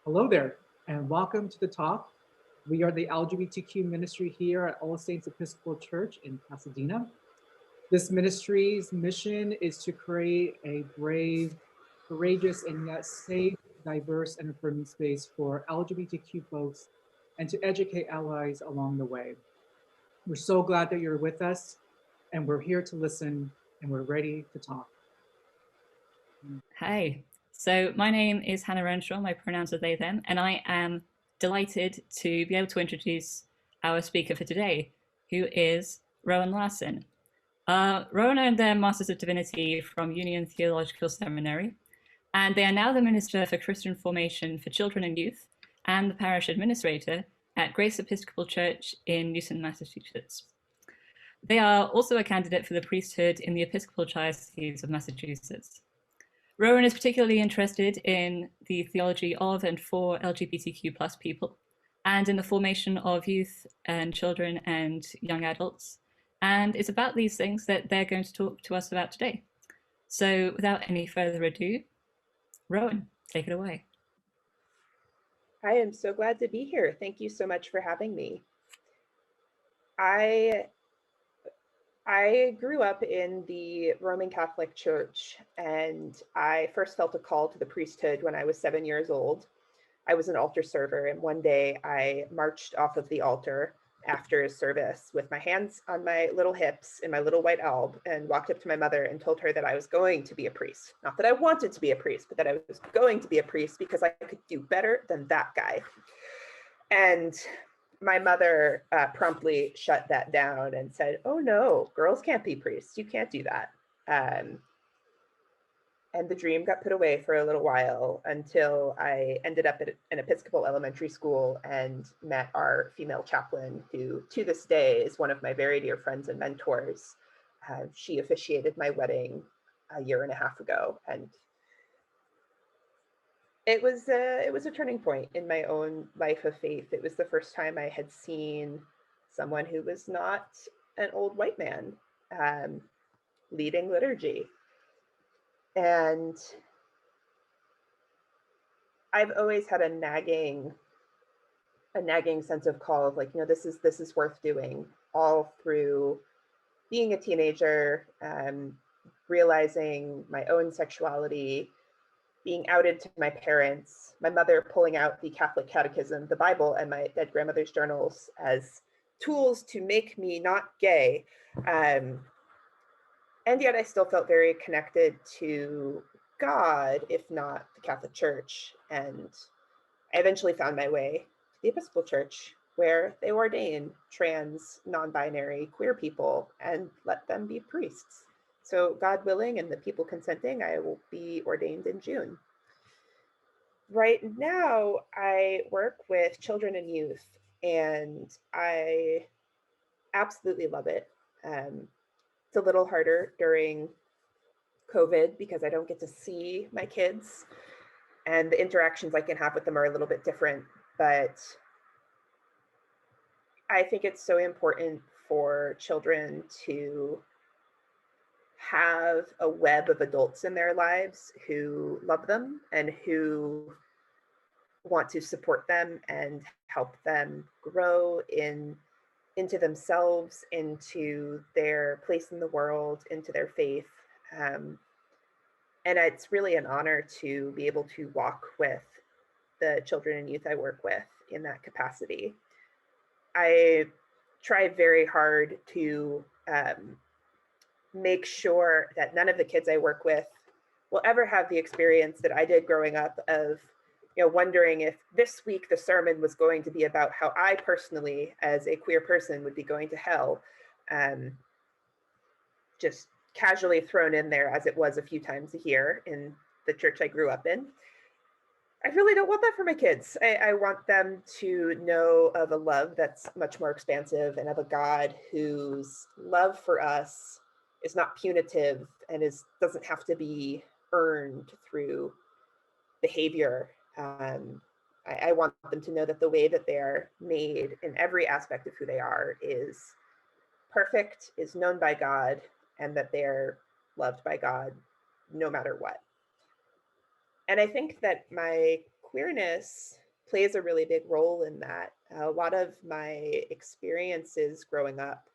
Hello there, and welcome to the talk. We are the LGBTQ ministry here at All Saints Episcopal Church in Pasadena. This ministry's mission is to create a brave, courageous, and yet safe, diverse, and affirming space for LGBTQ folks and to educate allies along the way. We're so glad that you're with us, and we're here to listen, and we're ready to talk. Hi. So my name is Hannah Renshaw, my pronouns are they, them, and I am delighted to be able to introduce our speaker for today, who is Rowan Larson. Rowan earned their Masters of Divinity from Union Theological Seminary, and they are now the Minister for Christian Formation for Children and Youth and the Parish Administrator at Grace Episcopal Church in Newton, Massachusetts. They are also a candidate for the priesthood in the Episcopal Diocese of Massachusetts. Rowan is particularly interested in the theology of and for LGBTQ plus people, and in the formation of youth and children and young adults. And it's about these things that they're going to talk to us about today. So without any further ado, Rowan, take it away. I am so glad to be here. Thank you so much for having me. I grew up in the Roman Catholic Church, and I first felt a call to the priesthood when I was 7 years old. I was an altar server, and one day I marched off of the altar after a service with my hands on my little hips in my little white alb and walked up to my mother and told her that I was going to be a priest. Not that I wanted to be a priest, but that I was going to be a priest because I could do better than that guy. And my mother promptly shut that down and said, "Oh no, girls can't be priests. You can't do that." And the dream got put away for a little while until I ended up at an Episcopal elementary school and met our female chaplain, who to this day is one of my very dear friends and mentors. She officiated my wedding a year and a half ago, and it was a turning point in my own life of faith. It was the first time I had seen someone who was not an old white man leading liturgy. And I've always had a nagging sense of call of, like, this is worth doing, all through being a teenager, realizing my own sexuality, being outed to my parents, my mother pulling out the Catholic Catechism, the Bible, and my dead grandmother's journals as tools to make me not gay. And yet I still felt very connected to God, if not the Catholic Church. And I eventually found my way to the Episcopal Church, where they ordain trans, non-binary, queer people and let them be priests. So God willing and the people consenting, I will be ordained in June. Right now, I work with children and youth, and I absolutely love it. It's a little harder during COVID because I don't get to see my kids, and the interactions I can have with them are a little bit different, but I think it's so important for children to have a web of adults in their lives who love them and who want to support them and help them grow into themselves, into their place in the world, into their faith. And it's really an honor to be able to walk with the children and youth I work with in that capacity. I try very hard to make sure that none of the kids I work with will ever have the experience that I did growing up of, wondering if this week the sermon was going to be about how I personally, as a queer person, would be going to hell. Just casually thrown in there, as it was a few times a year in the church I grew up in. I really don't want that for my kids. I want them to know of a love that's much more expansive, and of a God whose love for us is not punitive and doesn't have to be earned through behavior. I want them to know that the way that they are made in every aspect of who they are is perfect, is known by God, and that they're loved by God no matter what. And I think that my queerness plays a really big role in that. A lot of my experiences growing up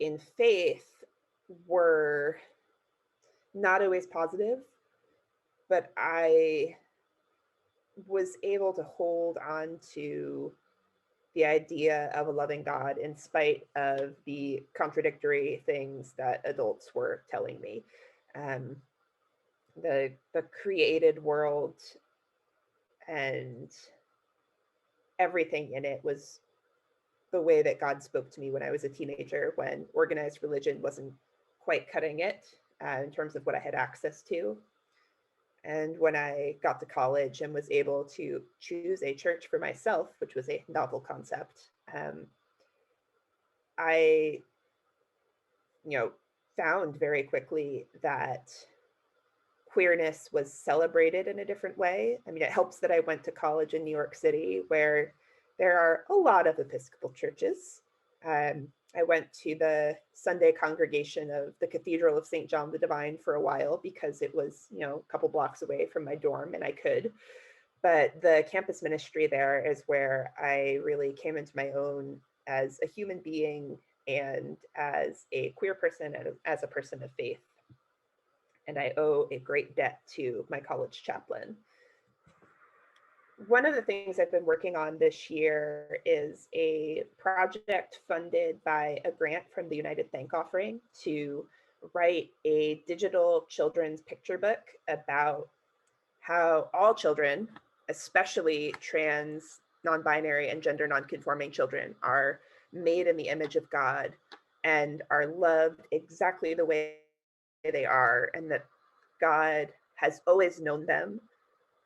in faith were not always positive, but I was able to hold on to the idea of a loving God in spite of the contradictory things that adults were telling me. Um, the created world and everything in it was the way that God spoke to me when I was a teenager, when organized religion wasn't quite cutting it in terms of what I had access to. And when I got to college and was able to choose a church for myself, which was a novel concept, I, found very quickly that queerness was celebrated in a different way. I mean, it helps that I went to college in New York City, where there are a lot of Episcopal churches. I went to the Sunday congregation of the Cathedral of St. John the Divine for a while because it was, a couple blocks away from my dorm and I could. But the campus ministry there is where I really came into my own as a human being and as a queer person and as a person of faith. And I owe a great debt to my college chaplain. One of the things I've been working on this year is a project funded by a grant from the United Thank Offering to write a digital children's picture book about how all children, especially trans, non-binary, and gender non-conforming children, are made in the image of God and are loved exactly the way they are, and that God has always known them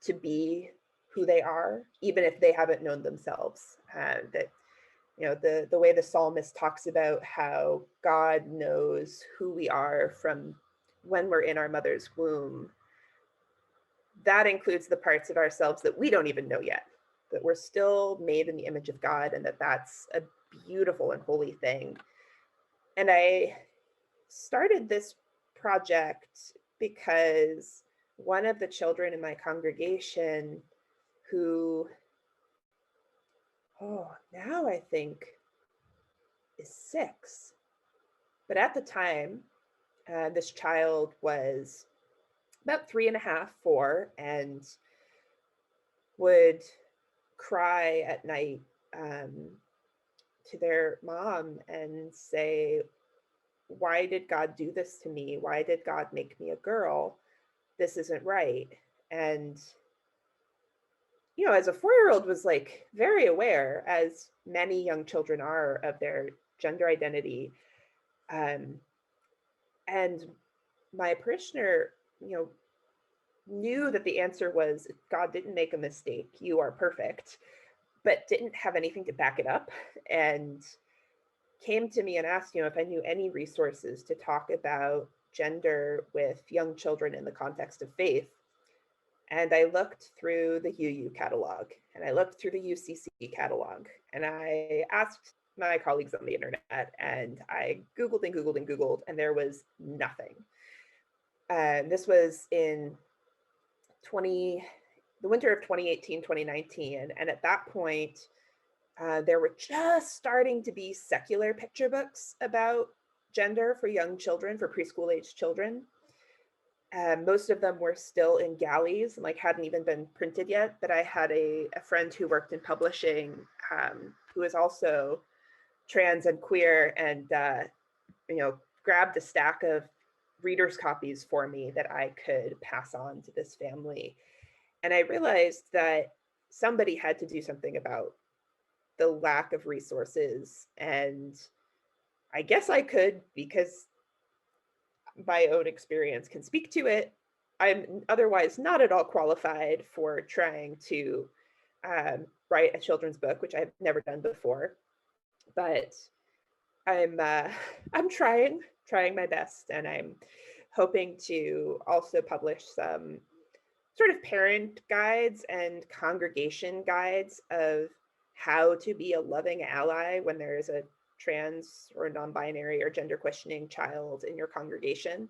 to be who they are, even if they haven't known themselves. That the way the psalmist talks about how God knows who we are from when we're in our mother's womb, that includes the parts of ourselves that we don't even know yet, that we're still made in the image of God, and that's a beautiful and holy thing. And I started this project because one of the children in my congregation who, now I think is 6, but at the time, this child was about 3.5, 4, and would cry at night to their mom and say, "Why did God do this to me? Why did God make me a girl? This isn't right." And, as a 4-year-old was like very aware, as many young children are, of their gender identity. And my parishioner, knew that the answer was God didn't make a mistake, you are perfect, but didn't have anything to back it up, and came to me and asked, if I knew any resources to talk about gender with young children in the context of faith. And I looked through the UU catalog, and I looked through the UCC catalog, and I asked my colleagues on the internet, and I Googled and Googled and Googled, and there was nothing. This was in the winter of 2018, 2019. And at that point, there were just starting to be secular picture books about gender for young children, for preschool age children. Most of them were still in galleys, and hadn't even been printed yet. But I had a friend who worked in publishing, who is also trans and queer, and grabbed a stack of readers' copies for me that I could pass on to this family. And I realized that somebody had to do something about the lack of resources. And I guess I could, because my own experience can speak to it. I'm otherwise not at all qualified for trying to write a children's book, which I've never done before. But I'm trying my best, and I'm hoping to also publish some sort of parent guides and congregation guides of how to be a loving ally when there is a trans or non-binary or gender questioning child in your congregation,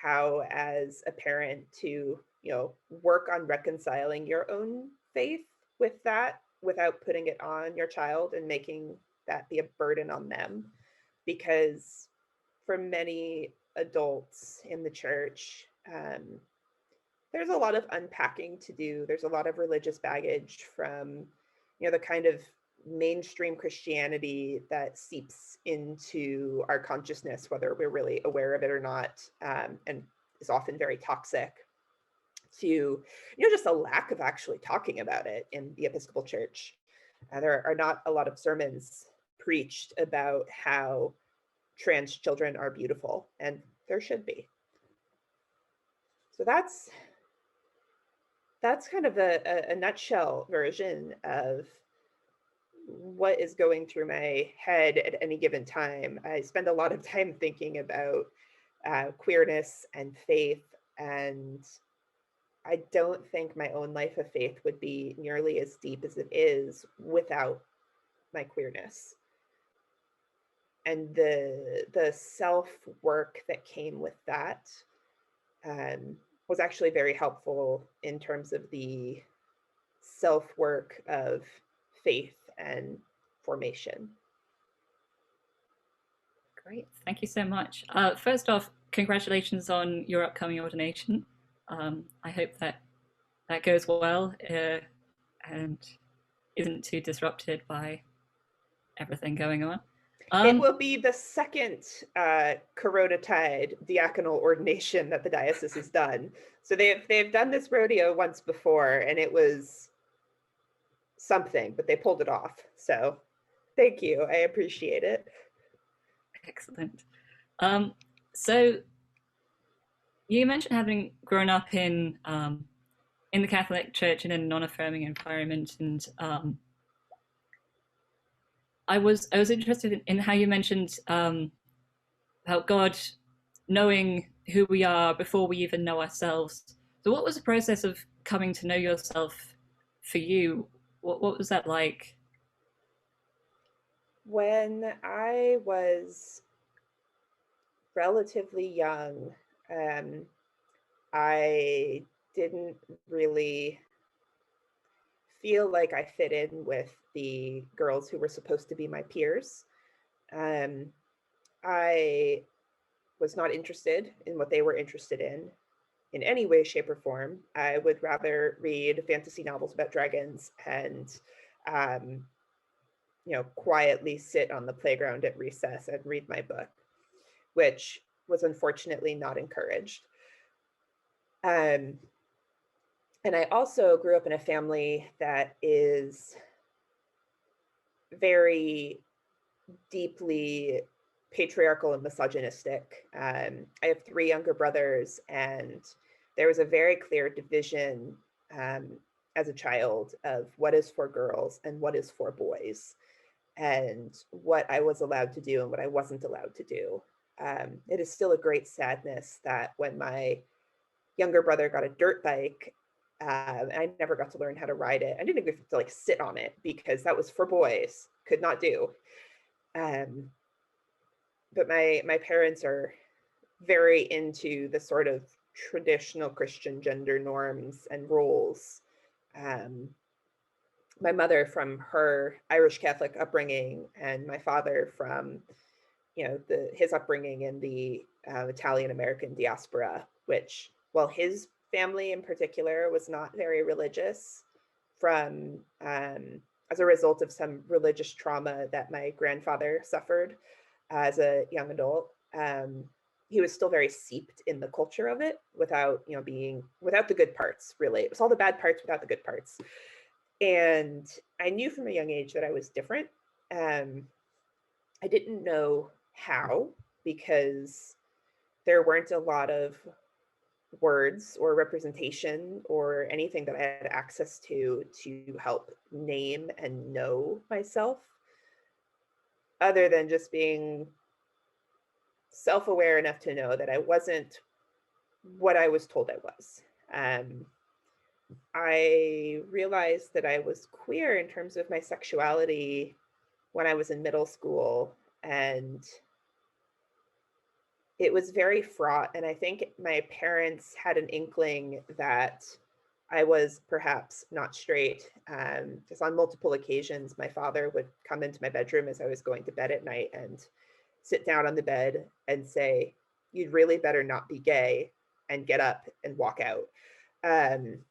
how as a parent to, work on reconciling your own faith with that without putting it on your child and making that be a burden on them. Because for many adults in the church, there's a lot of unpacking to do. There's a lot of religious baggage from, the kind of mainstream Christianity that seeps into our consciousness, whether we're really aware of it or not, and is often very toxic, to, just a lack of actually talking about it in the Episcopal Church. There are not a lot of sermons preached about how trans children are beautiful, and there should be. So that's kind of a nutshell version of what is going through my head at any given time. I spend a lot of time thinking about queerness and faith, and I don't think my own life of faith would be nearly as deep as it is without my queerness. And the self-work that came with that was actually very helpful in terms of the self-work of faith and formation. Great, thank you so much. First off, congratulations on your upcoming ordination. I hope that goes well and isn't too disrupted by everything going on. It will be the second Corona-tide diaconal ordination that the diocese has done. So they've done this rodeo once before, and it was something, but they pulled it off. So thank you. I appreciate it. Excellent. So you mentioned having grown up in the Catholic Church in a non-affirming environment, and I was interested in how you mentioned about God knowing who we are before we even know ourselves. So what was the process of coming to know yourself for you? What was that like? When I was relatively young, I didn't really feel like I fit in with the girls who were supposed to be my peers. I was not interested in what they were interested in any way, shape, or form. I would rather read fantasy novels about dragons and, quietly sit on the playground at recess and read my book, which was unfortunately not encouraged. And I also grew up in a family that is very deeply patriarchal and misogynistic. I have 3 younger brothers, and there was a very clear division as a child of what is for girls and what is for boys, and what I was allowed to do and what I wasn't allowed to do. It is still a great sadness that when my younger brother got a dirt bike, and I never got to learn how to ride it. I didn't even get to like sit on it because that was for boys, could not do. But my parents are very into the sort of traditional Christian gender norms and roles. My mother from her Irish Catholic upbringing, and my father from, his upbringing in the Italian American diaspora, which, well, his family in particular was not very religious from as a result of some religious trauma that my grandfather suffered as a young adult. He was still very seeped in the culture of it without the good parts, really. It was all the bad parts without the good parts. And I knew from a young age that I was different. I didn't know how, because there weren't a lot of words or representation or anything that I had access to help name and know myself, other than just being self-aware enough to know that I wasn't what I was told I was. I realized that I was queer in terms of my sexuality when I was in middle school, and it was very fraught. And I think my parents had an inkling that I was perhaps not straight. Because on multiple occasions, my father would come into my bedroom as I was going to bed at night and sit down on the bed and say, "You'd really better not be gay," and get up and walk out. Um,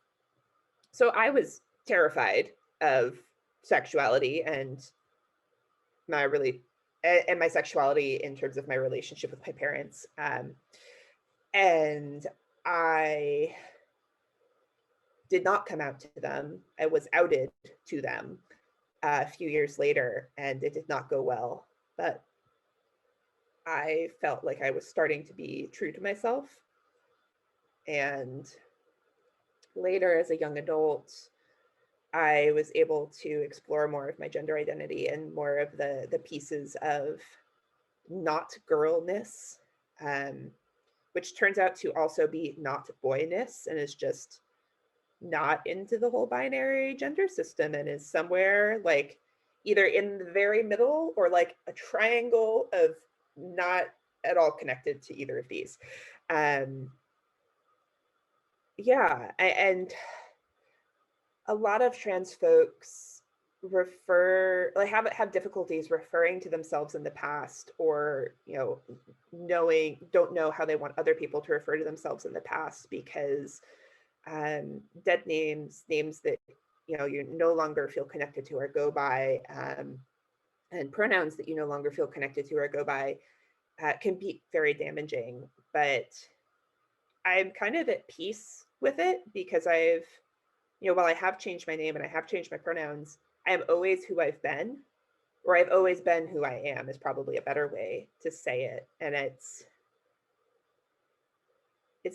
so I was terrified of sexuality and my really and my sexuality in terms of my relationship with my parents. And I did not come out to them. I was outed to them a few years later, and it did not go well. But I felt like I was starting to be true to myself. And later, as a young adult, I was able to explore more of my gender identity and more of the pieces of not girlness, which turns out to also be not boyness, and is just not into the whole binary gender system, and is somewhere like either in the very middle or like a triangle of not at all connected to either of these. Yeah, and a lot of trans folks have difficulties referring to themselves in the past, or don't know how they want other people to refer to themselves in the past, because dead names that you no longer feel connected to or go by, and pronouns that you no longer feel connected to or go by, can be very damaging. But I'm kind of at peace with it, because while I have changed my name and I have changed my pronouns, I am always who I've been, or I've always been who I am, is probably a better way to say it. And it's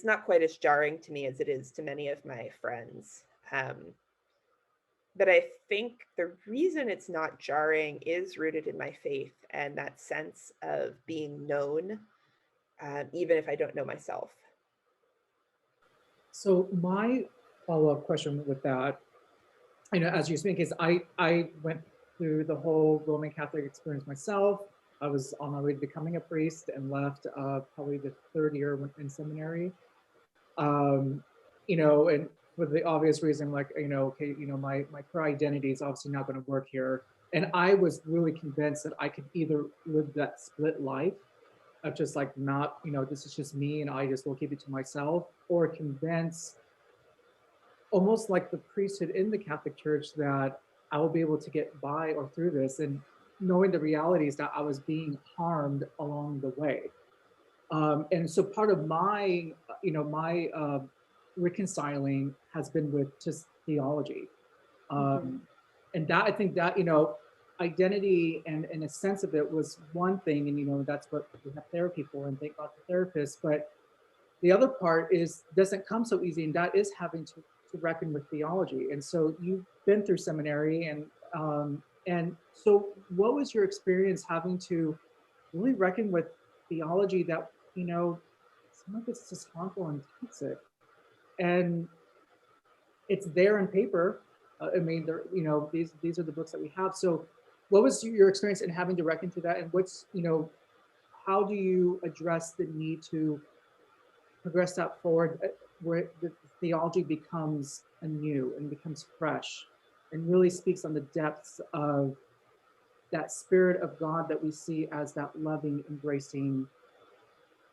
not quite as jarring to me as it is to many of my friends. But I think the reason it's not jarring is rooted in my faith and that sense of being known, even if I don't know myself. So my follow-up question with that, as you speak, is I went through the whole Roman Catholic experience myself. I was on my way to becoming a priest and left probably the third year in seminary. And for the obvious reason, like, my queer identity is obviously not going to work here. And I was really convinced that I could either live that split life of just like, not, this is just me and I just will keep it to myself, or convince, almost like the priesthood in the Catholic Church, that I will be able to get by or through this, and knowing the realities that I was being harmed along the way. And so part of my reconciling has been with just theology. And that, I think that, identity and a sense of it was one thing, and that's what we have therapy for, and thank God for therapists. But the other part doesn't come so easy, and that is having to reckon with theology. And so you've been through seminary, and so what was your experience having to really reckon with theology that, some of it's just harmful and toxic, and it's there in paper. These are the books that we have. So what was your experience in having to reckon to that, and how do you address the need to progress that forward, where the theology becomes anew and becomes fresh and really speaks on the depths of that Spirit of God that we see as that loving, embracing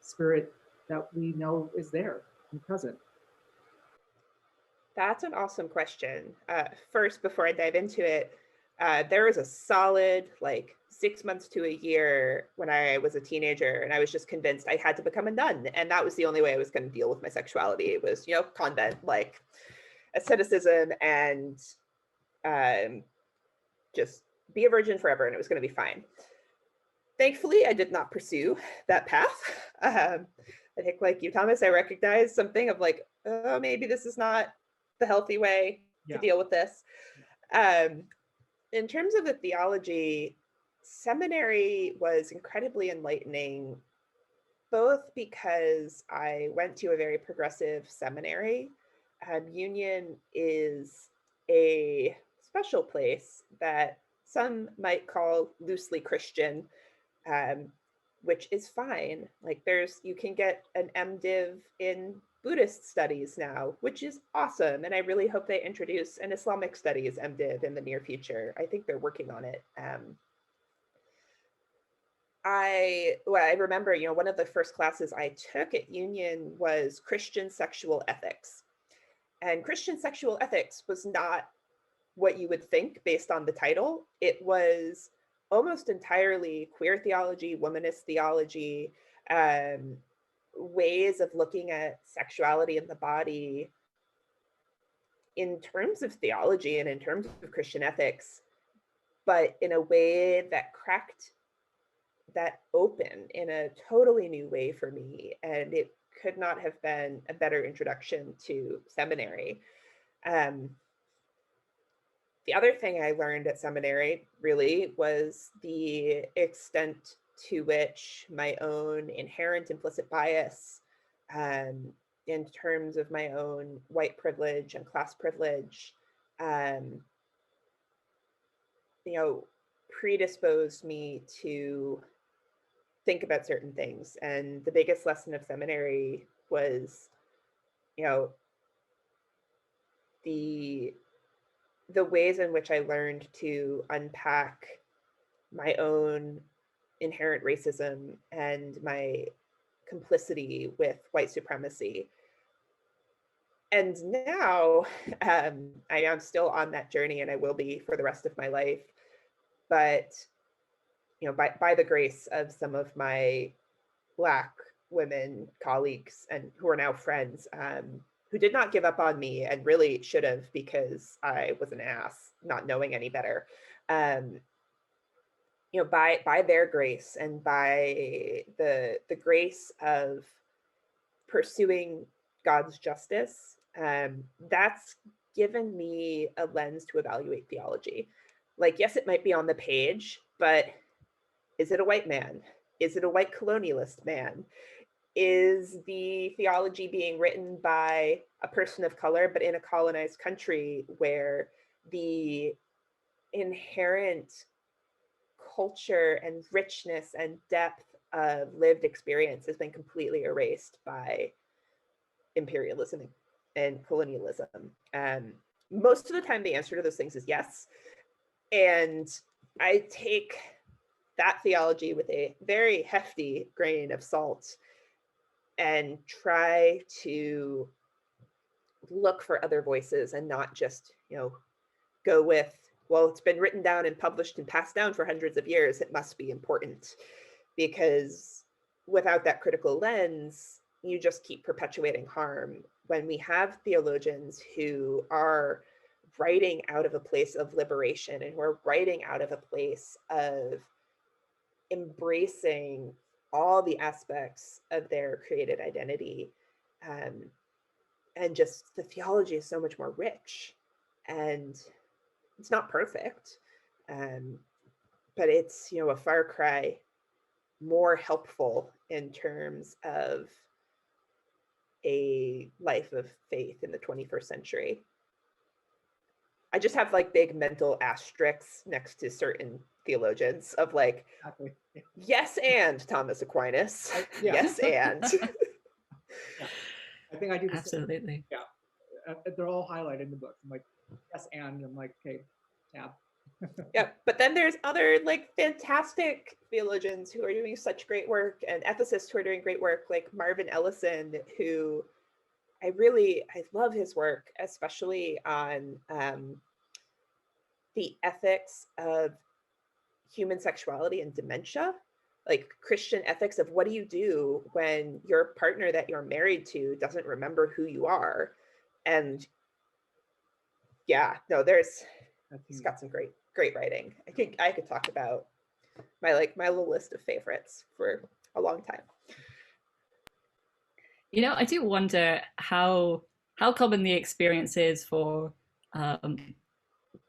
Spirit that we know is there and present? That's an awesome question. First, before I dive into it, there was a solid 6 months to a year when I was a teenager, and I was just convinced I had to become a nun, and that was the only way I was going to deal with my sexuality. It was, convent, asceticism, and just be a virgin forever, and it was going to be fine. Thankfully, I did not pursue that path. I think, like you, Thomas, I recognized something of oh, maybe this is not the healthy way to deal with this. In terms of the theology, seminary was incredibly enlightening, both because I went to a very progressive seminary. Union is a special place that some might call loosely Christian, which is fine. Like you can get an MDiv in Buddhist studies now, which is awesome. And I really hope they introduce an Islamic studies MDiv in the near future. I think they're working on it. I remember, one of the first classes I took at Union was Christian sexual ethics. And Christian sexual ethics was not what you would think based on the title. It was almost entirely queer theology, womanist theology, ways of looking at sexuality and the body in terms of theology and in terms of Christian ethics, but in a way that cracked that open in a totally new way for me. And it could not have been a better introduction to seminary. The other thing I learned at seminary really was the extent to which my own inherent implicit bias in terms of my own white privilege and class privilege, predisposed me to think about certain things. And the biggest lesson of seminary was, the ways in which I learned to unpack my own inherent racism and my complicity with white supremacy. And now I am still on that journey, and I will be for the rest of my life. But by the grace of some of my Black women colleagues and who are now friends, who did not give up on me and really should have, because I was an ass, not knowing any better. By their grace and by the grace of pursuing God's justice, that's given me a lens to evaluate theology. Like, yes, it might be on the page, but is it a white man? Is it a white colonialist man? Is the theology being written by a person of color, but in a colonized country where the inherent culture and richness and depth of lived experience has been completely erased by imperialism and colonialism? Most of the time, the answer to those things is yes. And I take that theology with a very hefty grain of salt and try to look for other voices and not just, go with, well, it's been written down and published and passed down for hundreds of years, it must be important. Because without that critical lens, you just keep perpetuating harm. When we have theologians who are writing out of a place of liberation and who are writing out of a place of embracing all the aspects of their created identity, and just the theology is so much more rich, and it's not perfect, but it's a far cry more helpful in terms of a life of faith in the 21st century. I just have like big mental asterisks next to certain theologians of like, Exactly. yes, and Thomas Aquinas, Yeah. yes, and. Yeah. I think I do the same. Absolutely. Yeah, they're all highlighted in the book. I'm like, yes, and I'm like, okay, tab. Yeah, but then there's other like fantastic theologians who are doing such great work, and ethicists who are doing great work, like Marvin Ellison, who I love his work, especially on the ethics of human sexuality and dementia, like Christian ethics of what do you do when your partner that you're married to doesn't remember who you are. And yeah, no, he's got some great writing. I could talk about my little list of favorites for a long time. I do wonder how common the experience is for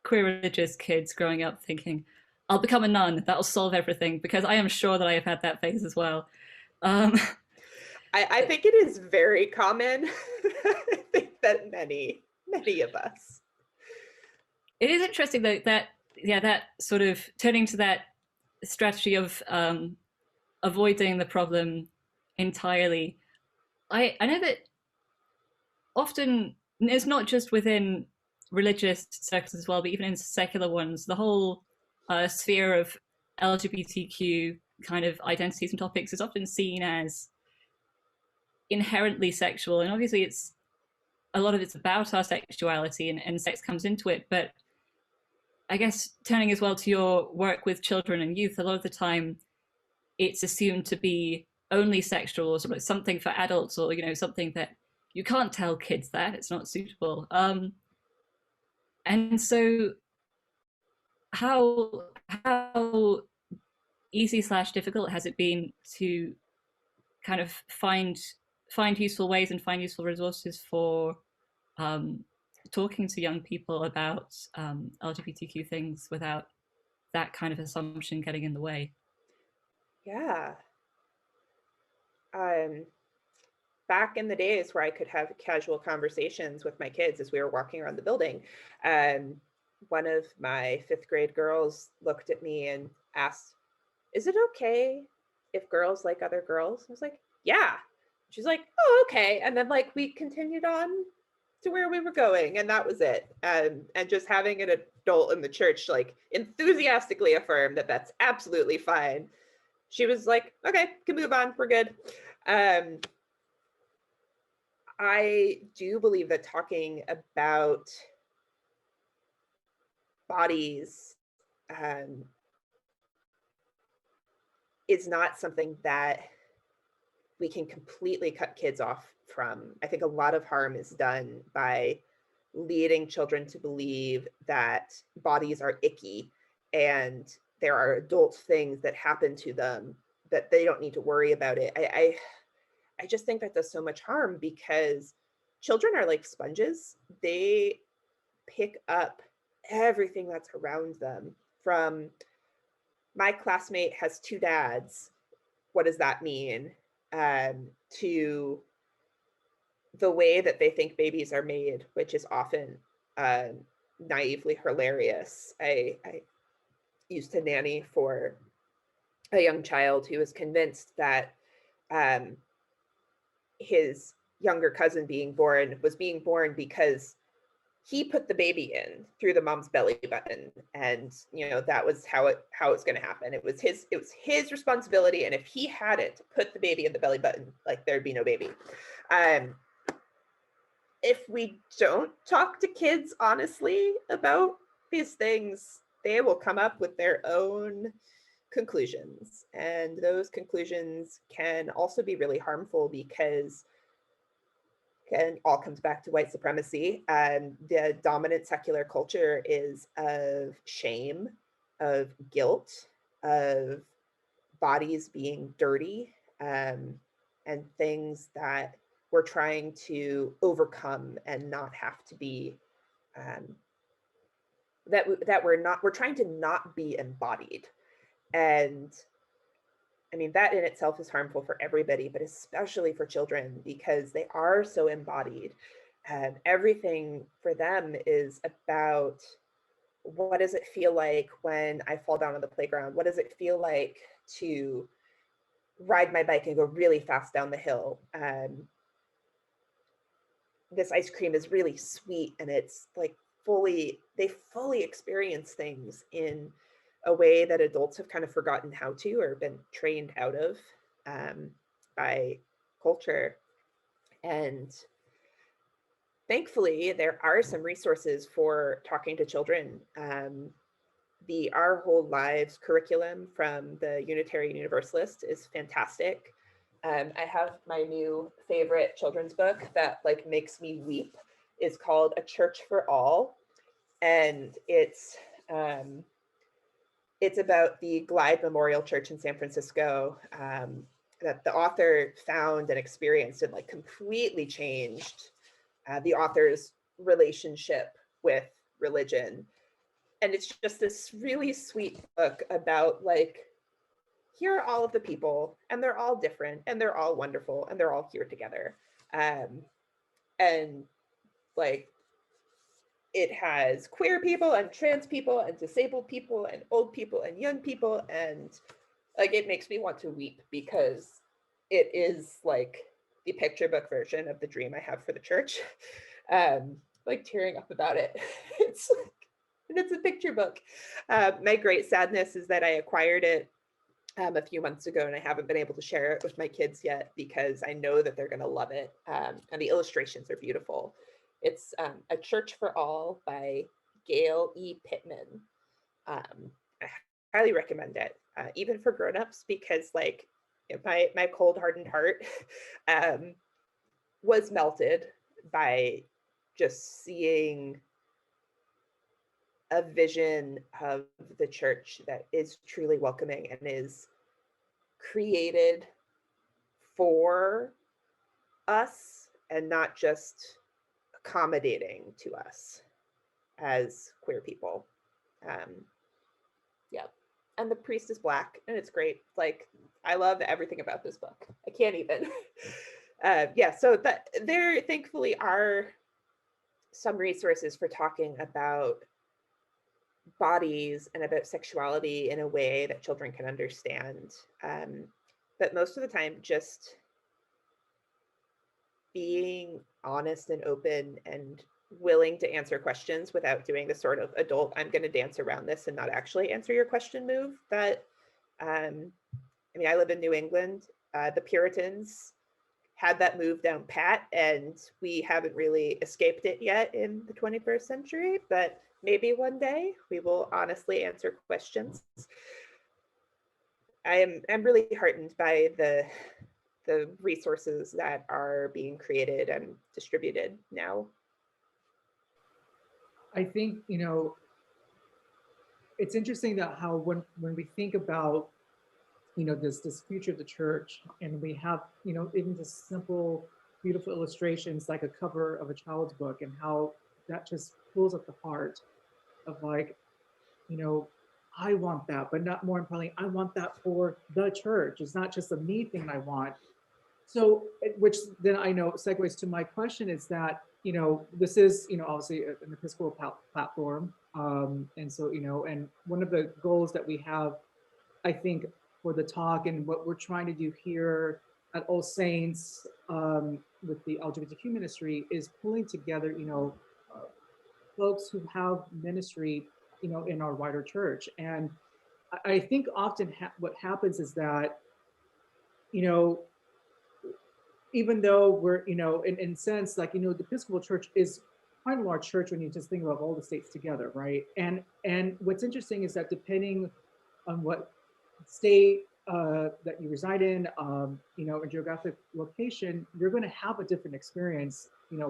queer religious kids growing up thinking, I'll become a nun, that'll solve everything, because I am sure that I have had that phase as well. I think it is very common. I think that many of us. It is interesting though that sort of turning to that strategy of avoiding the problem entirely. I know that often it's not just within religious circles as well, but even in secular ones, the whole sphere of LGBTQ kind of identities and topics is often seen as inherently sexual, and obviously it's a lot of it's about our sexuality, and sex comes into it. But I guess turning as well to your work with children and youth, a lot of the time it's assumed to be only sexual, or sort of something for adults, or something that you can't tell kids that it's not suitable. And so how easy / difficult has it been to kind of find useful ways and find useful resources for talking to young people about LGBTQ things without that kind of assumption getting in the way? Yeah. Back in the days where I could have casual conversations with my kids as we were walking around the building, one of my 5th grade girls looked at me and asked, "Is it okay if girls like other girls?" I was like, "Yeah." She's like, "Oh, okay." And then like we continued on to where we were going, and that was it. And just having an adult in the church like enthusiastically affirm that that's absolutely fine. She was like, "Okay, can move on. We're good." I do believe that talking about bodies is not something that we can completely cut kids off from. I think a lot of harm is done by leading children to believe that bodies are icky and there are adult things that happen to them that they don't need to worry about it. I just think that does so much harm, because children are like sponges. They pick up everything that's around them. From my classmate has 2 dads, what does that mean? To the way that they think babies are made, which is often naively hilarious. I used to nanny for a young child who was convinced that his younger cousin was being born because he put the baby in through the mom's belly button, and that was how it's going to happen. It was his responsibility, and if he had it to put the baby in the belly button, like there'd be no baby. If we don't talk to kids honestly about these things, they will come up with their own conclusions, and those conclusions can also be really harmful, because it all comes back to white supremacy. The dominant secular culture is of shame, of guilt, of bodies being dirty, and things that we're trying to overcome and not have to be, we're trying to not be embodied. And I mean, that in itself is harmful for everybody, but especially for children, because they are so embodied. Everything for them is about, what does it feel like when I fall down on the playground? What does it feel like to ride my bike and go really fast down the hill? This ice cream is really sweet, and it's like they fully experience things in a way that adults have kind of forgotten how to, or been trained out of by culture. And thankfully, there are some resources for talking to children. The Our Whole Lives curriculum from the Unitarian Universalist is fantastic. I have my new favorite children's book that like makes me weep. It's called A Church for All, and it's about the Glide Memorial Church in San Francisco, that the author found and experienced and like completely changed the author's relationship with religion. And it's just this really sweet book about like, here are all of the people, and they're all different, and they're all wonderful, and they're all here together. And like, it has queer people and trans people and disabled people and old people and young people and like, it makes me want to weep because it is like the picture book version of the dream I have for the church. Like tearing up about it. It's like, and it's a picture book. My great sadness is that I acquired it a few months ago, and I haven't been able to share it with my kids yet because I know that they're going to love it. And the illustrations are beautiful. It's A Church for All by Gail E. Pittman. I highly recommend it, even for grown-ups, because like my cold hardened heart was melted by just seeing a vision of the church that is truly welcoming and is created for us and not just accommodating to us as queer people. Yeah. And the priest is Black, and it's great. Like, I love everything about this book. I can't even. Yeah, so that there thankfully are some resources for talking about bodies and about sexuality in a way that children can understand. But most of the time, just being honest and open and willing to answer questions without doing the sort of adult, I'm going to dance around this and not actually answer your question move that, I mean, I live in New England. The Puritans had that move down pat, and we haven't really escaped it yet in the 21st century, but maybe one day we will honestly answer questions. I'm really heartened by the resources that are being created and distributed now. I think, it's interesting that how when we think about, this future of the church, and we have, even just simple, beautiful illustrations like a cover of a child's book, and how that just pulls at the heart of like, I want that, but not more importantly, I want that for the church. It's not just a me thing I want. So, which then I know segues to my question is that, this is, obviously an Episcopal platform. And so, and one of the goals that we have, I think, for the talk and what we're trying to do here at All Saints with the LGBTQ ministry is pulling together, folks who have ministry, in our wider church. And I think often what happens is that, even though we're, in sense, like, the Episcopal Church is quite a large church when you just think about all the states together, right? And what's interesting is that depending on what state that you reside in, a geographic location, you're going to have a different experience,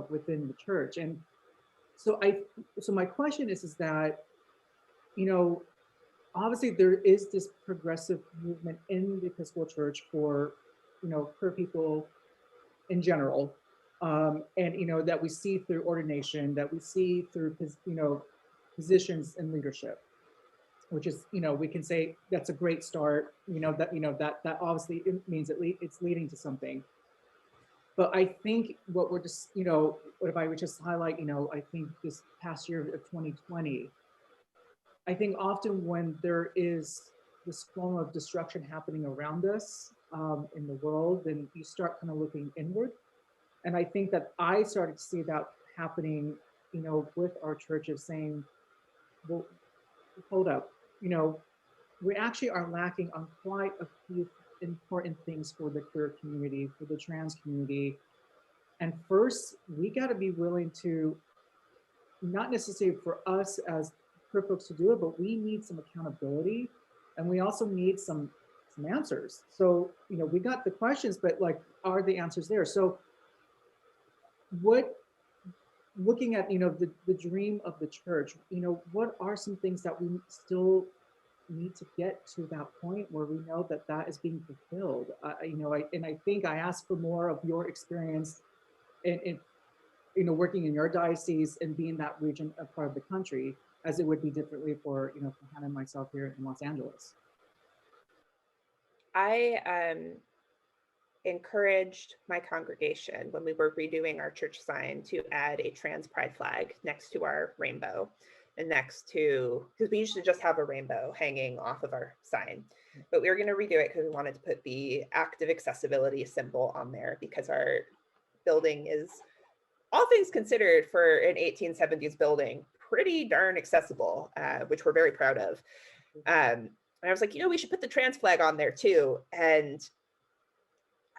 within the church. And so my question is that, obviously there is this progressive movement in the Episcopal Church for, queer people in general, and that we see through ordination, that we see through positions in leadership, which is, we can say that's a great start. That obviously it means it's leading to something. But I think what we're just, what if I would just highlight, I think this past year of 2020, I think often when there is this form of destruction happening around us in the world, then you start kind of looking inward. And I think that I started to see that happening, with our churches saying, well, hold up, we actually are lacking on quite a few important things for the queer community, for the trans community. And first, we got to be willing to, not necessarily for us as queer folks to do it, but we need some accountability, and we also need some answers. So, we got the questions, but like, are the answers there? So looking at, the dream of the church, what are some things that we still need to get to that point where we know that that is being fulfilled? I think I asked for more of your experience in working in your diocese and being that region, a part of the country, as it would be differently for, for Hannah and myself here in Los Angeles. I encouraged my congregation when we were redoing our church sign to add a trans pride flag next to our rainbow, and next to, because we usually just have a rainbow hanging off of our sign. but we were going to redo it because we wanted to put the active accessibility symbol on there, because our building is, all things considered, for an 1870s building, pretty darn accessible, which we're very proud of. And I was like, we should put the trans flag on there too. And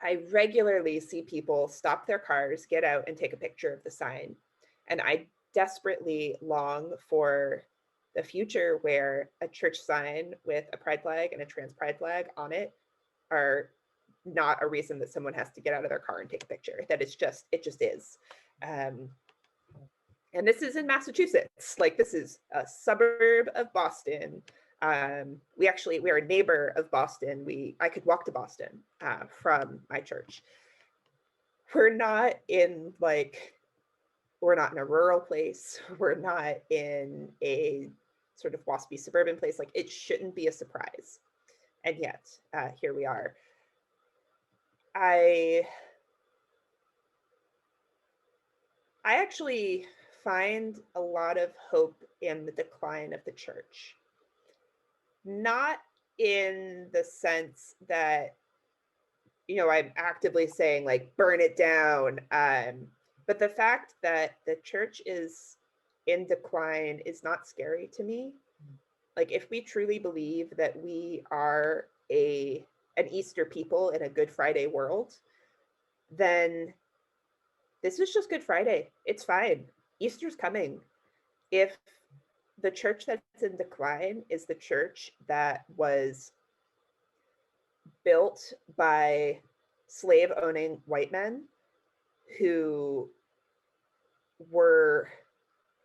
I regularly see people stop their cars, get out and take a picture of the sign. And I desperately long for the future where a church sign with a pride flag and a trans pride flag on it are not a reason that someone has to get out of their car and take a picture. That it just is. And this is in Massachusetts. Like, this is a suburb of Boston. We're a neighbor of Boston. I could walk to Boston from my church. We're not in a rural place. We're not in a sort of waspy suburban place. Like, it shouldn't be a surprise. And yet, here we are. I actually find a lot of hope in the decline of the church. Not in the sense that, I'm actively saying like, burn it down. But the fact that the church is in decline is not scary to me. Like, if we truly believe that we are an Easter people in a Good Friday world, then this is just Good Friday. It's fine. Easter's coming. If the church that's in decline is the church that was built by slave-owning white men who were,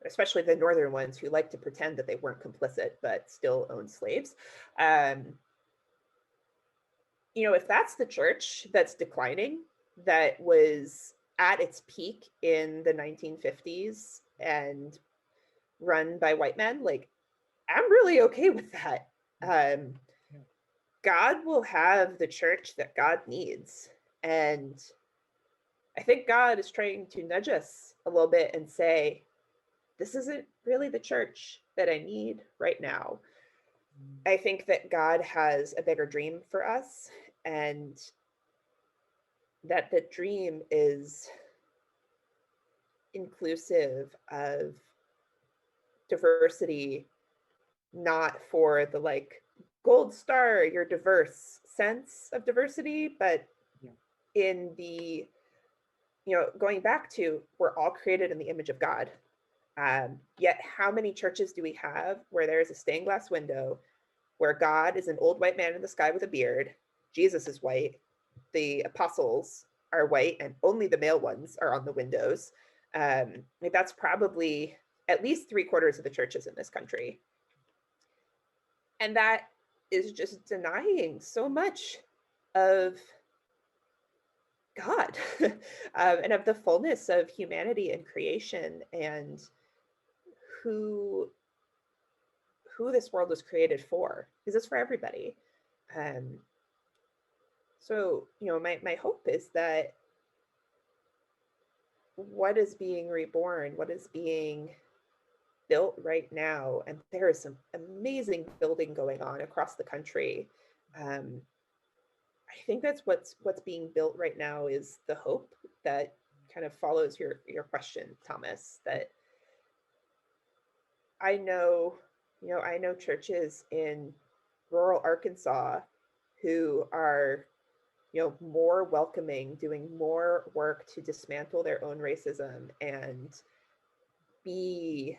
especially the northern ones, who like to pretend that they weren't complicit but still owned slaves. If that's the church that's declining, that was at its peak in the 1950s and run by white men, like, I'm really okay with that. God will have the church that God needs. And I think God is trying to nudge us a little bit and say, this isn't really the church that I need right now. I think that God has a bigger dream for us, and that the dream is inclusive of diversity, not for the like gold star, you're diverse sense of diversity, but in the, going back to, we're all created in the image of God. Yet how many churches do we have where there is a stained glass window where God is an old white man in the sky with a beard, Jesus is white, the apostles are white, and only the male ones are on the windows. That's probably at least 3/4 of the churches in this country. And that is just denying so much of God and of the fullness of humanity and creation, and who this world was created for, because it's for everybody. So, my hope is that what is being reborn, what is being built right now, and there is some amazing building going on across the country. I think that's what's being built right now, is the hope that kind of follows your question, Thomas, that I know churches in rural Arkansas who are, more welcoming, doing more work to dismantle their own racism and be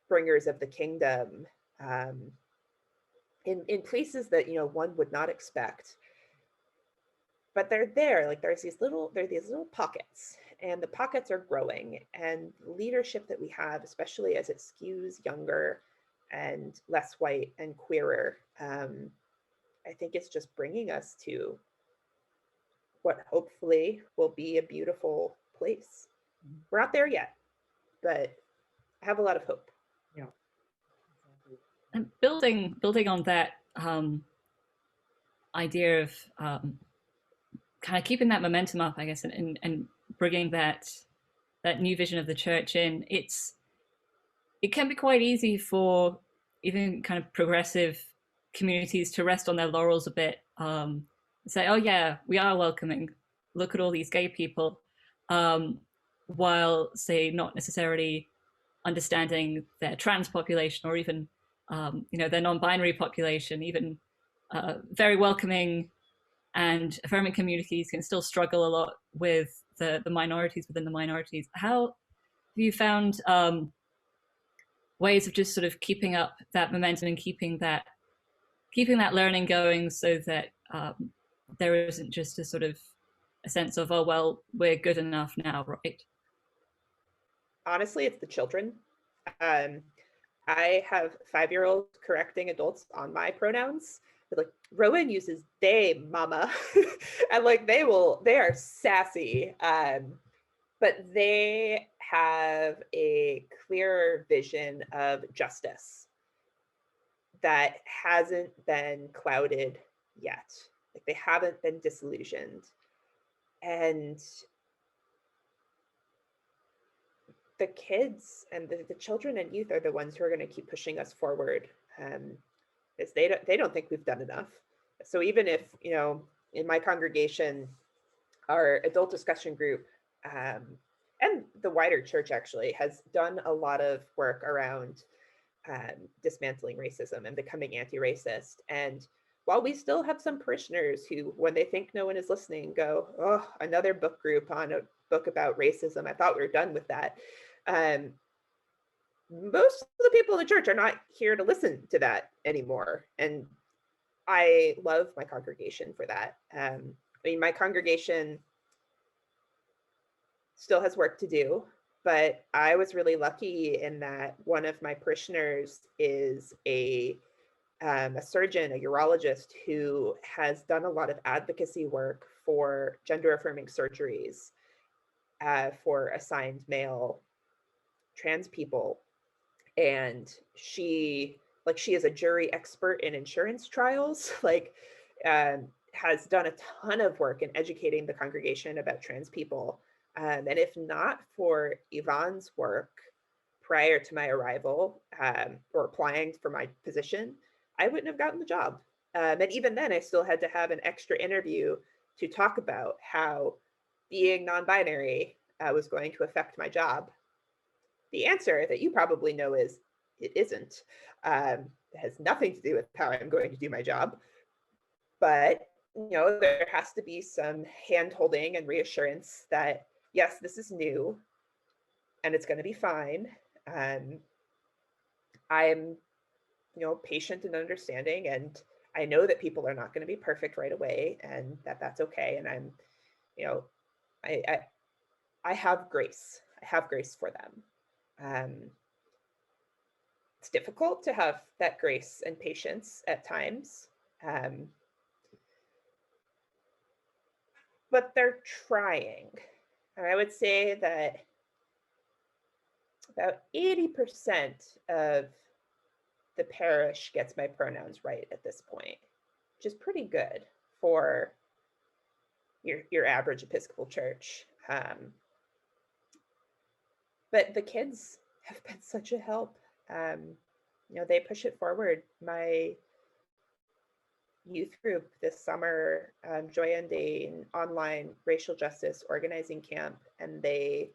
bringers of the kingdom, in places that, one would not expect. But they're there, like, there are these little pockets, and the pockets are growing, and the leadership that we have, especially as it skews younger and less white and queerer, I think it's just bringing us to what hopefully will be a beautiful place. We're not there yet, but I have a lot of hope. Yeah. And building on that idea of kind of keeping that momentum up, I guess, and bringing that new vision of the church in, it can be quite easy for even kind of progressive communities to rest on their laurels a bit, say, oh yeah, we are welcoming, look at all these gay people, while, say, not necessarily understanding their trans population, or even their non-binary population. Even very welcoming and affirming communities can still struggle a lot with the minorities within the minorities. How have you found ways of just sort of keeping up that momentum and keeping that learning going, so that there isn't just a sort of a sense of, oh well, we're good enough now, right? Honestly, it's the children. I have 5-year-olds correcting adults on my pronouns. They're like, Rowan uses they, mama. And like they are sassy. But they have a clearer vision of justice that hasn't been clouded yet. Like they haven't been disillusioned. And the kids and the children and youth are the ones who are going to keep pushing us forward. Because they don't think we've done enough. So even if, in my congregation, our adult discussion group, and the wider church actually has done a lot of work around dismantling racism and becoming anti-racist. And while we still have some parishioners who, when they think no one is listening, go, oh, another book group on a book about racism. I thought we were done with that. Most of the people in the church are not here to listen to that anymore. And I love my congregation for that. My congregation still has work to do, but I was really lucky in that one of my parishioners is a surgeon, a urologist, who has done a lot of advocacy work for gender affirming surgeries for assigned male trans people. And she is a jury expert in insurance trials, has done a ton of work in educating the congregation about trans people. And if not for Yvonne's work prior to my arrival, or applying for my position, I wouldn't have gotten the job. And even then, I still had to have an extra interview to talk about how being non-binary was going to affect my job. The answer that you probably know is it isn't. It has nothing to do with how I'm going to do my job. But, there has to be some hand-holding and reassurance that, yes, this is new and it's going to be fine. I'm, patient and understanding, and I know that people are not going to be perfect right away, and that's okay. And I'm, I have grace. I have grace for them. It's difficult to have that grace and patience at times. But they're trying. And I would say that about 80% of the parish gets my pronouns right at this point, which is pretty good for your average Episcopal church. But the kids have been such a help. They push it forward. My youth group this summer joined an online racial justice organizing camp, and they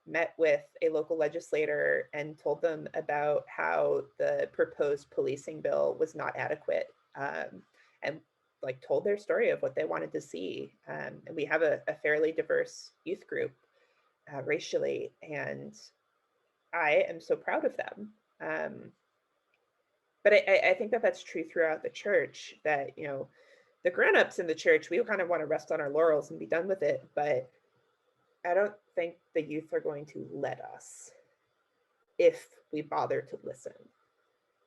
met with a local legislator and told them about how the proposed policing bill was not adequate, and told their story of what they wanted to see. And we have a fairly diverse youth group racially, and I am so proud of them. But I think that that's true throughout the church, that, the grown-ups in the church, we kind of want to rest on our laurels and be done with it. But I don't think the youth are going to let us if we bother to listen.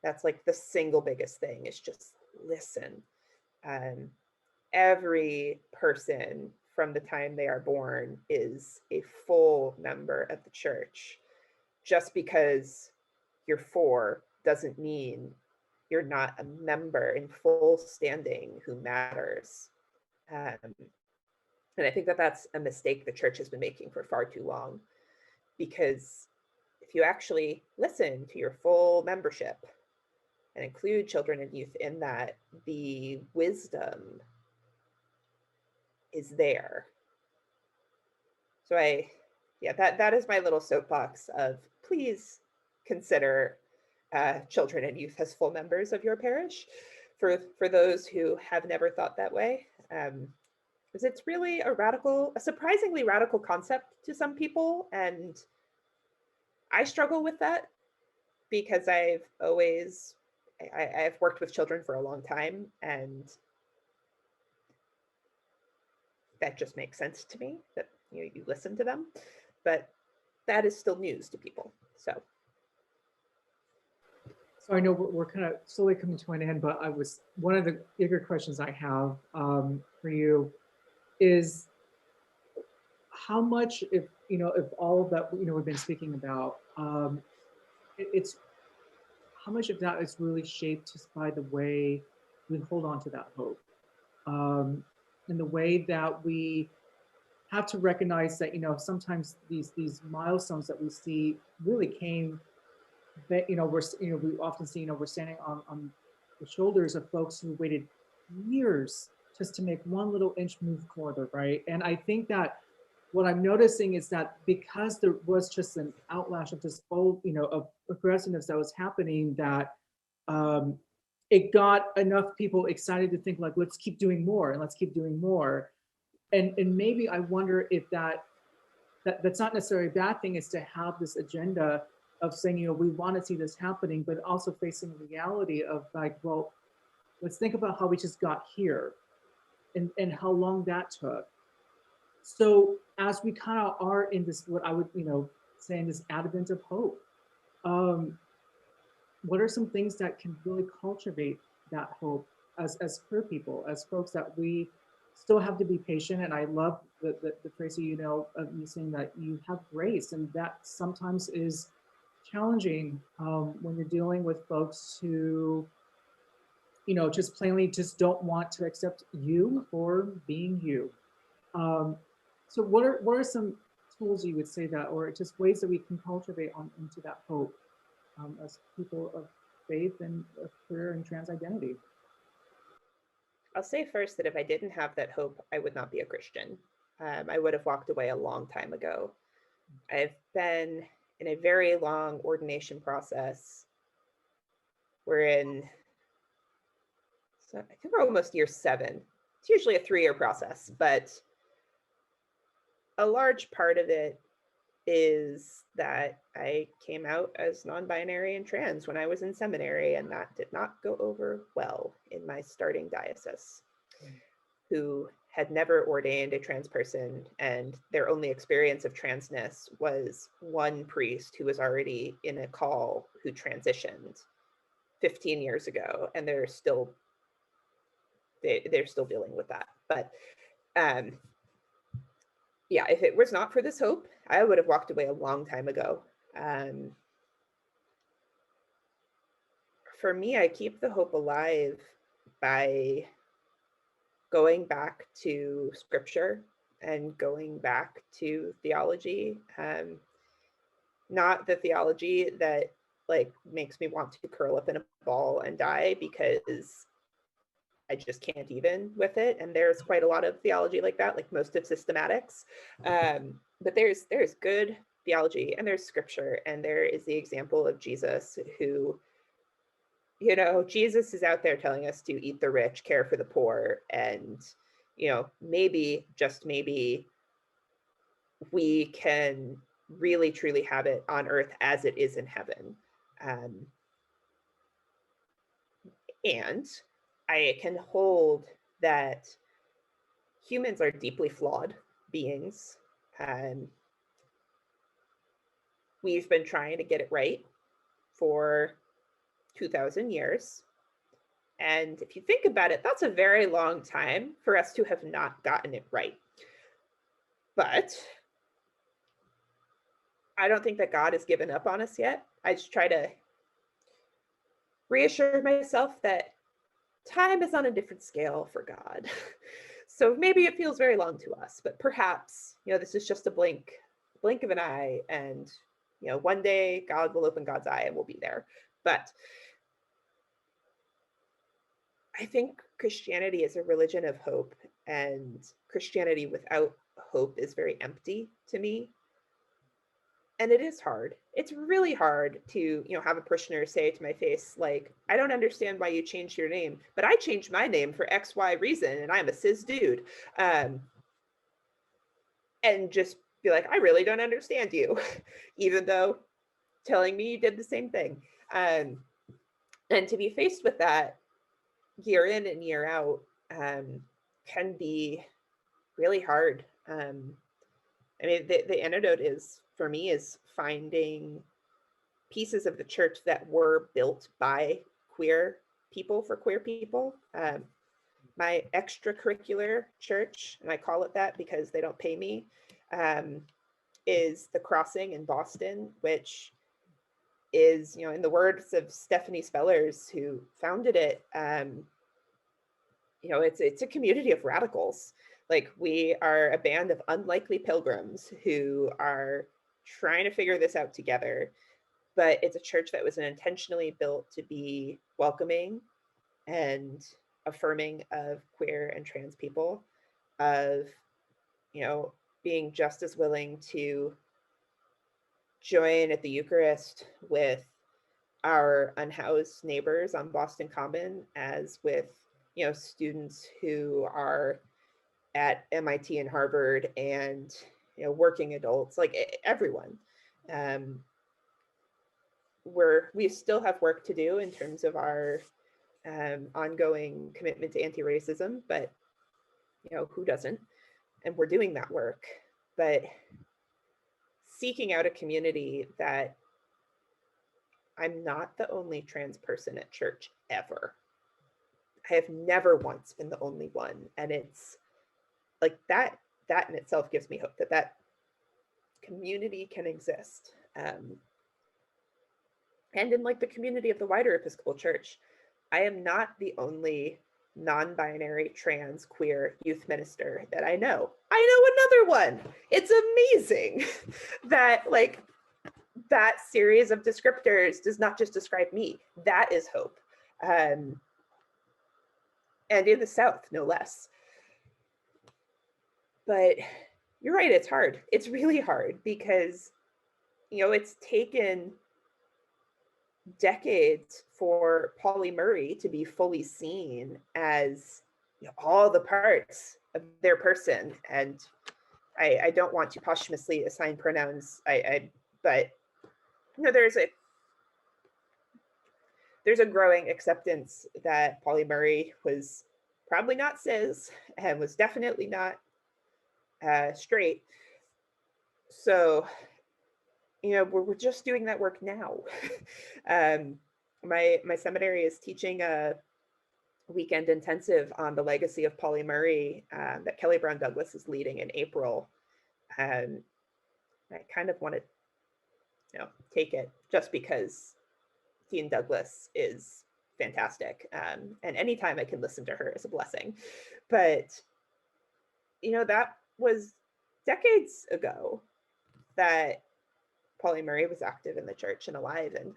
That's the single biggest thing, is just listen. Every person from the time they are born is a full member of the church. Just because you're 4 doesn't mean you're not a member in full standing who matters. And I think that that's a mistake the church has been making for far too long, because if you actually listen to your full membership, and include children and youth in that, the wisdom is there. So that is my little soapbox of, please consider children and youth as full members of your parish for those who have never thought that way. Because it's really a surprisingly radical concept to some people. And I struggle with that because I've worked with children for a long time, and that just makes sense to me that you listen to them, but that is still news to people. So I know we're kind of slowly coming to an end, but one of the bigger questions I have for you is how much, if all of that we've been speaking about, it's how much of that is really shaped just by the way we hold on to that hope, and the way that we have to recognize that sometimes these milestones that we see really came that we often see we're standing on the shoulders of folks who waited years just to make one little inch move further, right? And I think that what I'm noticing is that because there was just an outlash of this old of aggressiveness that was happening, that it got enough people excited to think like, let's keep doing more and let's keep doing more. And maybe I wonder if that's not necessarily a bad thing, is to have this agenda of saying, we want to see this happening, but also facing reality of like, well, let's think about how we just got here and how long that took. So as we kind of are in this, what I would, say in this advent of hope, what are some things that can really cultivate that hope as queer people, as folks, that we still have to be patient? And I love the Tracy, of you saying that you have grace, and that sometimes is challenging when you're dealing with folks who, just plainly just don't want to accept you for being you. So what are some tools you would say that, or just ways that we can cultivate into that hope as people of faith and of queer and trans identity? I'll say first that if I didn't have that hope, I would not be a Christian. I would have walked away a long time ago. I've been in a very long ordination process. I think we're almost year 7. It's usually a 3-year process, but a large part of it is that I came out as non-binary and trans when I was in seminary, and that did not go over well in my starting diocese, who had never ordained a trans person, and their only experience of transness was one priest who was already in a call who transitioned 15 years ago, and they're still dealing with that. But yeah, if it was not for this hope, I would have walked away a long time ago. For me, I keep the hope alive by going back to scripture and going back to theology. Not the theology that like makes me want to curl up in a ball and die, because I just can't even with it. And there's quite a lot of theology like that, like most of systematics. But there's good theology, and there's scripture, and there is the example of Jesus, who, Jesus is out there telling us to eat the rich, care for the poor, and, maybe, just maybe, we can really truly have it on earth as it is in heaven. And I can hold that humans are deeply flawed beings. We've been trying to get it right for 2,000 years. And if you think about it, that's a very long time for us to have not gotten it right. But I don't think that God has given up on us yet. I just try to reassure myself that time is on a different scale for God. So maybe it feels very long to us, but perhaps, this is just a blink of an eye, and, one day God will open God's eye and we'll be there. But I think Christianity is a religion of hope, and Christianity without hope is very empty to me. And it is hard. It's really hard to, have a parishioner say to my face, like, I don't understand why you changed your name, but I changed my name for XY reason, and I'm a cis dude. And just be like, I really don't understand you, even though telling me you did the same thing. And to be faced with that year in and year out can be really hard. I mean, the antidote is, for me, is finding pieces of the church that were built by queer people for queer people. My extracurricular church, and I call it that because they don't pay me, is the Crossing in Boston, which is, in the words of Stephanie Spellers, who founded it, it's a community of radicals. Like, we are a band of unlikely pilgrims who are trying to figure this out together. But it's a church that was intentionally built to be welcoming and affirming of queer and trans people, of, being just as willing to join at the Eucharist with our unhoused neighbors on Boston Common as with, students who are at MIT and Harvard, and, working adults, like everyone. We still have work to do in terms of our ongoing commitment to anti-racism, but who doesn't? And we're doing that work. But seeking out a community that I'm not the only trans person at church ever. I have never once been the only one. And it's like that in itself gives me hope that community can exist. And in like the community of the wider Episcopal Church, I am not the only non-binary trans queer youth minister that I know. I know another one. It's amazing that like that series of descriptors does not just describe me. That is hope. And in the South, no less. But you're right, it's hard. It's really hard because, it's taken decades for Polly Murray to be fully seen as all the parts of their person. And I don't want to posthumously assign pronouns, but there's a growing acceptance that Polly Murray was probably not cis and was definitely not straight. So, we're just doing that work now. My seminary is teaching a weekend intensive on the legacy of Polly Murray that Kelly Brown Douglas is leading in April. And I kind of want to, take it just because Dean Douglas is fantastic. And anytime I can listen to her is a blessing. But, that was decades ago that Polly Murray was active in the church and alive, and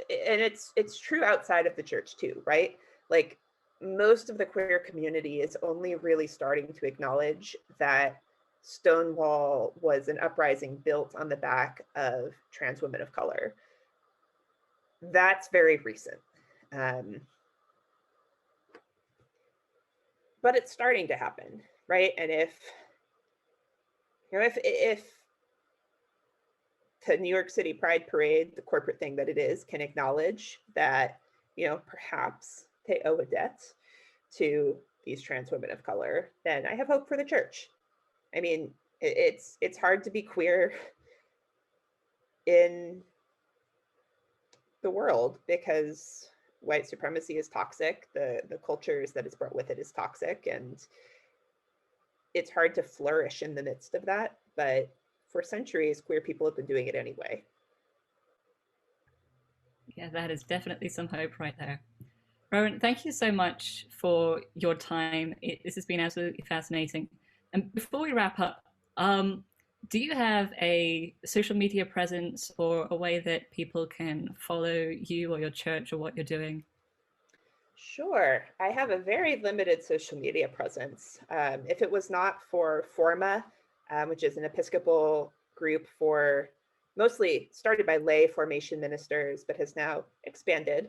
it's true outside of the church too, right? Like, most of the queer community is only really starting to acknowledge that Stonewall was an uprising built on the back of trans women of color. That's very recent. But it's starting to happen, right? And if the New York City Pride Parade, the corporate thing that it is, can acknowledge that, perhaps they owe a debt to these trans women of color, then I have hope for the church. I mean, it's hard to be queer in the world because white supremacy is toxic. The cultures that it's brought with it is toxic, and it's hard to flourish in the midst of that. But for centuries, queer people have been doing it anyway. Yeah, that is definitely some hope right there. Rowan, thank you so much for your time. This has been absolutely fascinating. And before we wrap up, do you have a social media presence or a way that people can follow you or your church or what you're doing? Sure. I have a very limited social media presence. If it was not for Forma, which is an Episcopal group for mostly started by lay formation ministers, but has now expanded.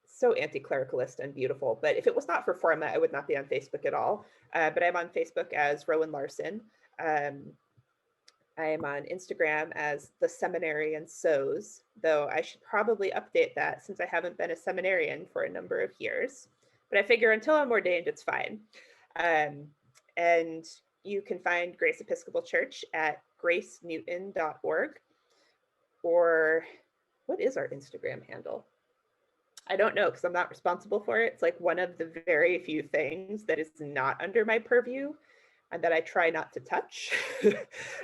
So anti-clericalist and beautiful. But if it was not for Forma, I would not be on Facebook at all. But I'm on Facebook as Rowan Larson. I am on Instagram as the Seminarian Sows, though I should probably update that since I haven't been a seminarian for a number of years. But I figure until I'm ordained, it's fine. And you can find Grace Episcopal Church at gracenewton.org. Or what is our Instagram handle? I don't know because I'm not responsible for it. It's like one of the very few things that is not under my purview and that I try not to touch.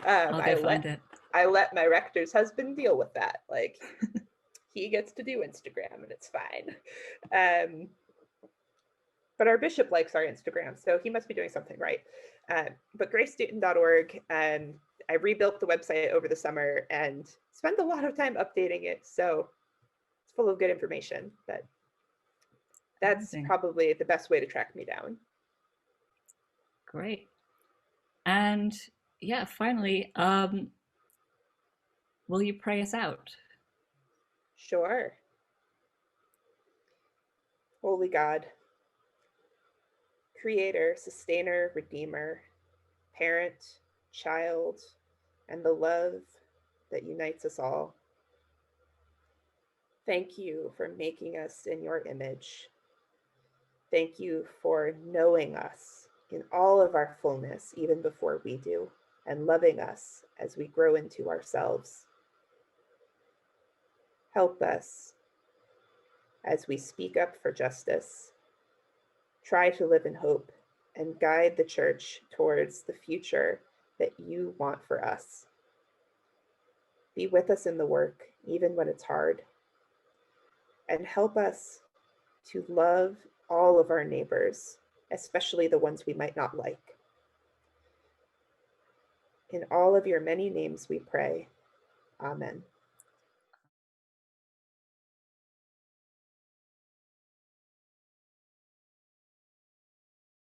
I'll go find it. I let my rector's husband deal with that. Like he gets to do Instagram and it's fine. But our bishop likes our Instagram, so he must be doing something right. But gracenewton.org, I rebuilt the website over the summer and spent a lot of time updating it. So it's full of good information, but that's Amazing. probably the best way to track me down. Great. And yeah, finally, will you pray us out? Sure. Holy God, creator, sustainer, redeemer, parent, child, and the love that unites us all. Thank you for making us in your image. Thank you for knowing us in all of our fullness, even before we do, and loving us as we grow into ourselves. Help us as we speak up for justice, try to live in hope, and guide the church towards the future that you want for us. Be with us in the work, even when it's hard, and help us to love all of our neighbors, especially the ones we might not like. In all of your many names we pray. Amen.